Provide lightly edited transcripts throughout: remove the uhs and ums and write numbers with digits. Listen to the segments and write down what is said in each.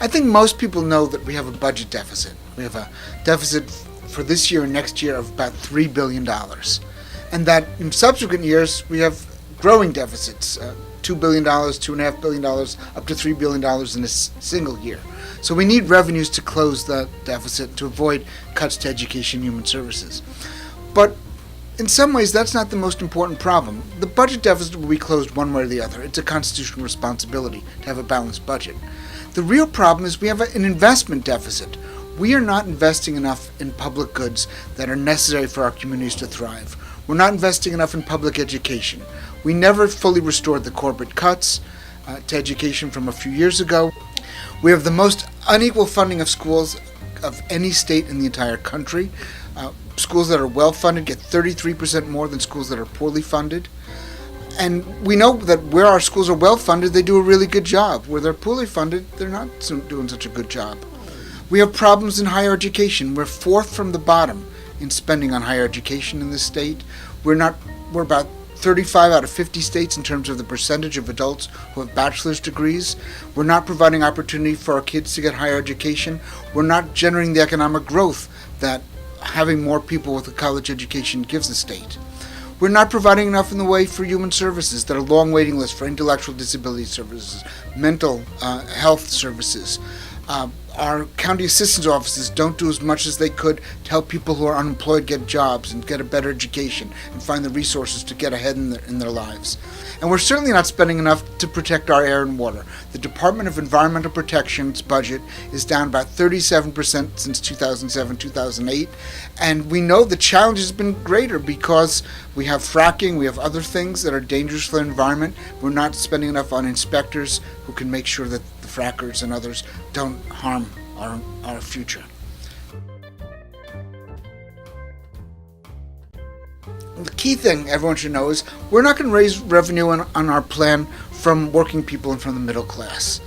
I think most people know that we have a budget deficit. We have a deficit for this year and next year of about $3 billion. And that in subsequent years, we have growing deficits, $2 billion, $2.5 billion, up to $3 billion in a single year. So we need revenues to close the deficit to avoid cuts to education and human services. But in some ways, that's not the most important problem. The budget deficit will be closed one way or the other. It's a constitutional responsibility to have a balanced budget. The real problem is we have an investment deficit. We are not investing enough in public goods that are necessary for our communities to thrive. We're not investing enough in public education. We never fully restored the corporate cuts to education from a few years ago. We have the most unequal funding of schools of any state in the entire country. Schools that are well-funded get 33% more than schools that are poorly funded. And we know that where our schools are well-funded, they do a really good job. Where they're poorly funded, they're not doing such a good job. We have problems in higher education. We're fourth from the bottom in spending on higher education in this state. We're about 35 out of 50 states in terms of the percentage of adults who have bachelor's degrees. We're not providing opportunity for our kids to get higher education. We're not generating the economic growth that having more people with a college education gives the state. We're not providing enough in the way for human services. There are long waiting lists for intellectual disability services, mental health services. Our county assistance offices don't do as much as they could to help people who are unemployed get jobs and get a better education and find the resources to get ahead in their lives. And we're certainly not spending enough to protect our air and water. The Department of Environmental Protection's budget is down about 37% since 2007-2008, and we know the challenge has been greater because we have fracking, we have other things that are dangerous for the environment. We're not spending enough on inspectors who can make sure that the frackers and others don't harm our future. The key thing everyone should know is we're not going to raise revenue on our plan from working people and from the middle class.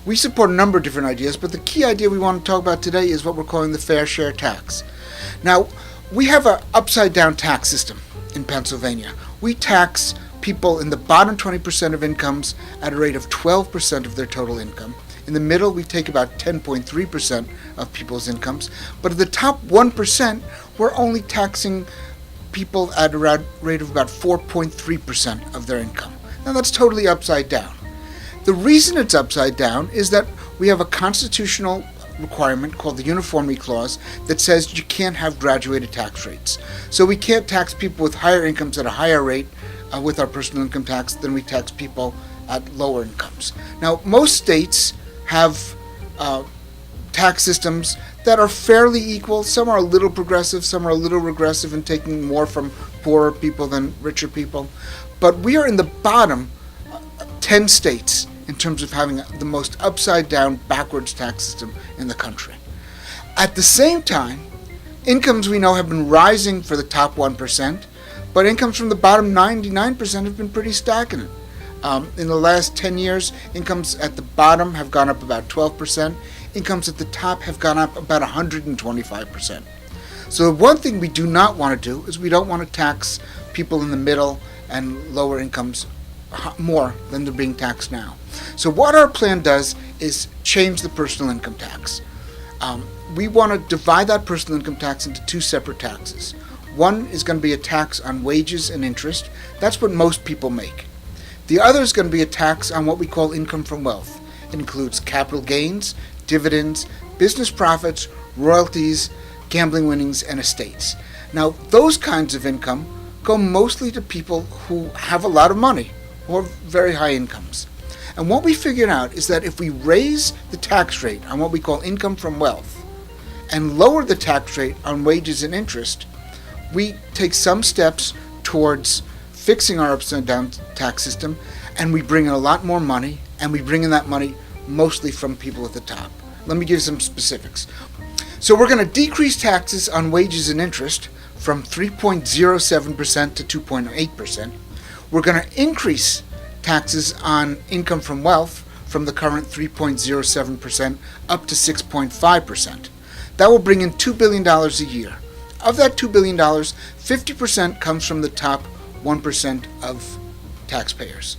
We support a number of different ideas, but the key idea we want to talk about today is what we're calling the fair share tax. Now, we have an upside-down tax system in Pennsylvania. We tax people in the bottom 20% of incomes at a rate of 12% of their total income. In the middle, we take about 10.3% of people's incomes. But at the top 1%, we're only taxing people at a rate of about 4.3% of their income. Now, that's totally upside down. The reason it's upside down is that we have a constitutional requirement called the Uniformity Clause that says you can't have graduated tax rates. So we can't tax people with higher incomes at a higher rate with our personal income tax than we tax people at lower incomes. Now, most states have tax systems that are fairly equal. Some are a little progressive, some are a little regressive in taking more from poorer people than richer people. But we are in the bottom 10 states in terms of having the most upside-down, backwards tax system in the country. At the same time, incomes we know have been rising for the top 1%, but incomes from the bottom 99% have been pretty stagnant. In the last 10 years, incomes at the bottom have gone up about 12%. Incomes at the top have gone up about 125%. So the one thing we do not want to do is we don't want to tax people in the middle and lower incomes more than they're being taxed now. So what our plan does is change the personal income tax. We want to divide that personal income tax into two separate taxes. One is going to be a tax on wages and interest. That's what most people make. The other is going to be a tax on what we call income from wealth. It includes capital gains, dividends, business profits, royalties, gambling winnings, and estates. Now, those kinds of income go mostly to people who have a lot of money or very high incomes. And what we figured out is that if we raise the tax rate on what we call income from wealth and lower the tax rate on wages and interest, we take some steps towards fixing our upside-down tax system, and we bring in a lot more money, and we bring in that money mostly from people at the top. Let me give you some specifics. So we're going to decrease taxes on wages and interest from 3.07% to 2.8%. We're going to increase taxes on income from wealth from the current 3.07% up to 6.5%. That will bring in $2 billion a year. Of that $2 billion, 50% comes from the top 1% of taxpayers.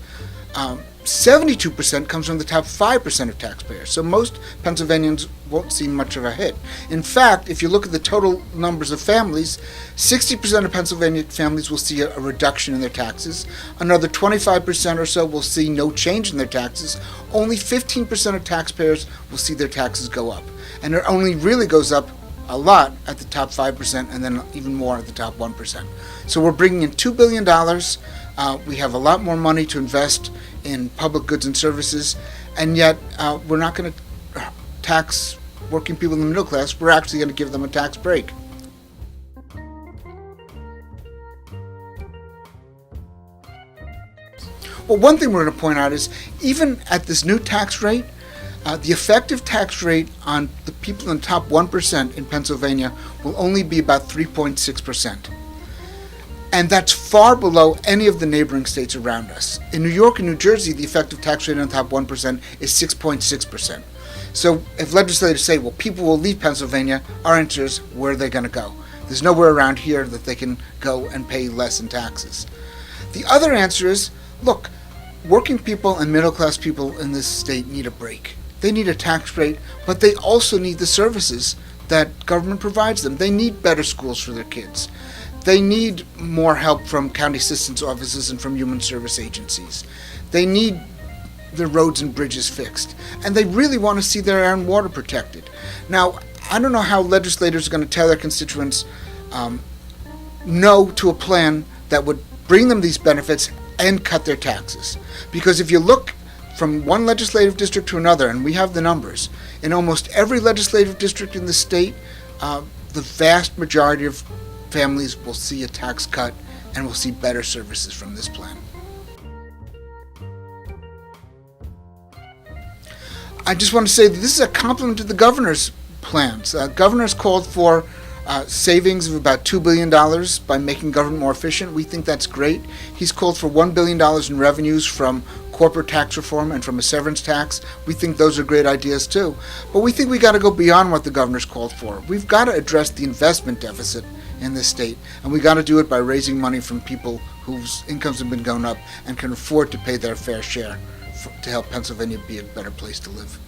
72% comes from the top 5% of taxpayers. So most Pennsylvanians won't see much of a hit. In fact, if you look at the total numbers of families, 60% of Pennsylvania families will see a reduction in their taxes. Another 25% or so will see no change in their taxes. Only 15% of taxpayers will see their taxes go up. And it only really goes up a lot at the top 5% and then even more at the top 1%. So we're bringing in $2 billion. We have a lot more money to invest in public goods and services, and yet we're not going to tax working people in the middle class. We're actually going to give them a tax break. Well, one thing we're going to point out is even at this new tax rate, the effective tax rate on the people in the top 1% in Pennsylvania will only be about 3.6%. And that's far below any of the neighboring states around us. In New York and New Jersey, the effective tax rate on the top 1% is 6.6%. So if legislators say, well, people will leave Pennsylvania, our answer is, where are they going to go? There's nowhere around here that they can go and pay less in taxes. The other answer is, look, working people and middle-class people in this state need a break. They need a tax break, but they also need the services that government provides them. They need better schools for their kids. They need more help from county assistance offices and from human service agencies. They need their roads and bridges fixed. And they really want to see their air and water protected. Now, I don't know how legislators are going to tell their constituents no to a plan that would bring them these benefits and cut their taxes. Because if you look from one legislative district to another, and we have the numbers, in almost every legislative district in the state, the vast majority of families will see a tax cut and will see better services from this plan. I just want to say that this is a compliment to the governor's plans. Governor's called for savings of about $2 billion by making government more efficient. We think that's great. He's called for $1 billion in revenues from corporate tax reform and from a severance tax. We think those are great ideas too. But we think we got to go beyond what the governor's called for. We've got to address the investment deficit in this state, and we got to do it by raising money from people whose incomes have been going up and can afford to pay their fair share to help Pennsylvania be a better place to live.